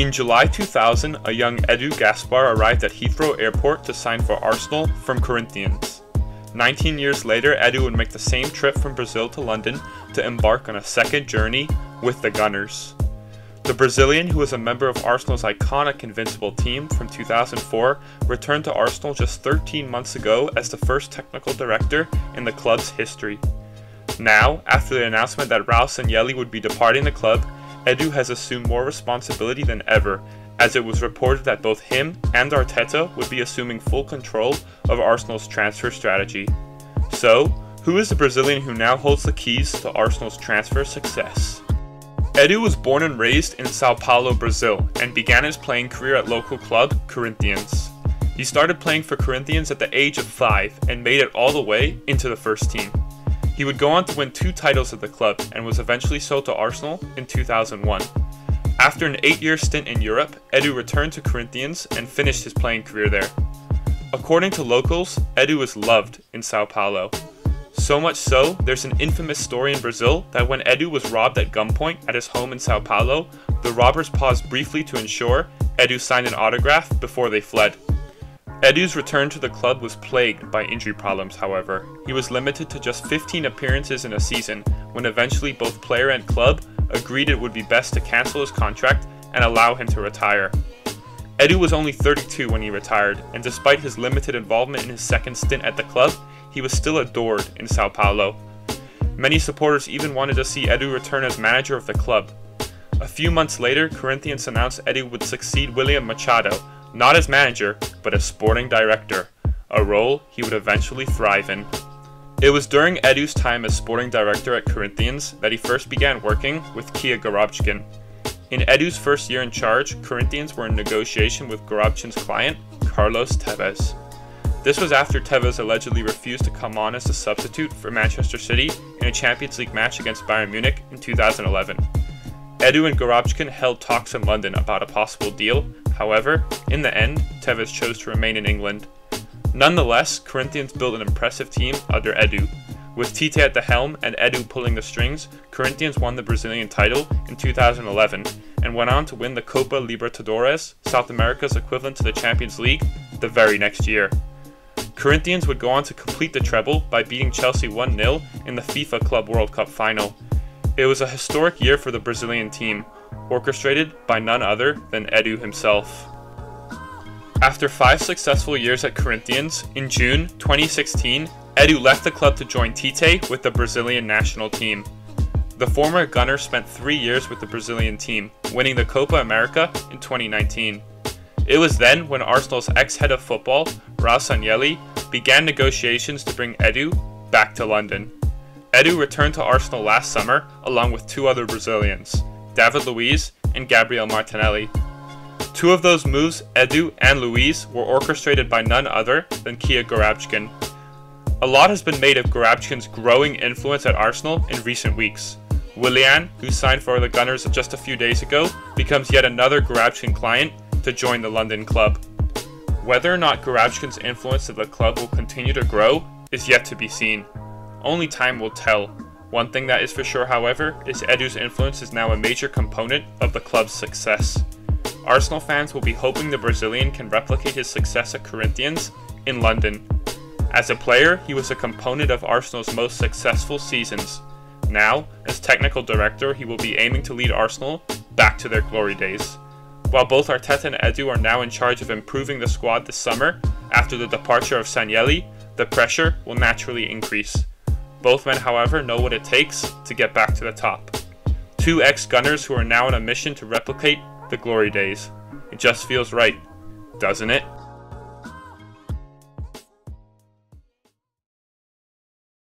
In July 2000, a young Edu Gaspar arrived at Heathrow Airport to sign for Arsenal from Corinthians. 19 years later, Edu would make the same trip from Brazil to London to embark on a second journey with the Gunners. The Brazilian, who was a member of Arsenal's iconic Invincible team from 2004, returned to Arsenal just 13 months ago as the first technical director in the club's history. Now, after the announcement that Raul Sanllehi would be departing the club, Edu has assumed more responsibility than ever, as it was reported that both him and Arteta would be assuming full control of Arsenal's transfer strategy. So, who is the Brazilian who now holds the keys to Arsenal's transfer success? Edu was born and raised in Sao Paulo, Brazil, and began his playing career at local club Corinthians. He started playing for Corinthians at the age of 5 and made it all the way into the first team. He would go on to win 2 titles at the club and was eventually sold to Arsenal in 2001. After an 8-year stint in Europe, Edu returned to Corinthians and finished his playing career there. According to locals, Edu was loved in Sao Paulo. So much so, there's an infamous story in Brazil that when Edu was robbed at gunpoint at his home in Sao Paulo, the robbers paused briefly to ensure Edu signed an autograph before they fled. Edu's return to the club was plagued by injury problems, however. He was limited to just 15 appearances in a season, when eventually both player and club agreed it would be best to cancel his contract and allow him to retire. Edu was only 32 when he retired, and despite his limited involvement in his second stint at the club, he was still adored in Sao Paulo. Many supporters even wanted to see Edu return as manager of the club. A few months later, Corinthians announced Edu would succeed William Machado, not as manager, but as sporting director, a role he would eventually thrive in. It was during Edu's time as sporting director at Corinthians that he first began working with Kia Gorobchkin. In Edu's first year in charge, Corinthians were in negotiation with Gorobchkin's client, Carlos Tevez. This was after Tevez allegedly refused to come on as a substitute for Manchester City in a Champions League match against Bayern Munich in 2011. Edu and Gorobchkin held talks in London about a possible deal. However, in the end, Tevez chose to remain in England. Nonetheless, Corinthians built an impressive team under Edu. With Tite at the helm and Edu pulling the strings, Corinthians won the Brazilian title in 2011 and went on to win the Copa Libertadores, South America's equivalent to the Champions League, the very next year. Corinthians would go on to complete the treble by beating Chelsea 1-0 in the FIFA Club World Cup final. It was a historic year for the Brazilian team, orchestrated by none other than Edu himself. After 5 successful years at Corinthians, in June 2016, Edu left the club to join Tite with the Brazilian national team. The former Gunner spent 3 years with the Brazilian team, winning the Copa America in 2019. It was then when Arsenal's ex-head of football, Raul Sanllehi, began negotiations to bring Edu back to London. Edu returned to Arsenal last summer along with 2 other Brazilians, David Luiz and Gabriel Martinelli. 2 of those moves, Edu and Luiz, were orchestrated by none other than Kia Gorobchkin. A lot has been made of Gorobchkin's growing influence at Arsenal in recent weeks. Willian, who signed for the Gunners just a few days ago, becomes yet another Gorobchkin client to join the London club. Whether or not Gorobchkin's influence at the club will continue to grow is yet to be seen. Only time will tell. One thing that is for sure, however, is Edu's influence is now a major component of the club's success. Arsenal fans will be hoping the Brazilian can replicate his success at Corinthians in London. As a player, he was a component of Arsenal's most successful seasons. Now, as technical director, he will be aiming to lead Arsenal back to their glory days. While both Arteta and Edu are now in charge of improving the squad this summer, after the departure of Sanllehi, the pressure will naturally increase. Both men, however, know what it takes to get back to the top. 2 ex-Gunners who are now on a mission to replicate the glory days. It just feels right, doesn't it?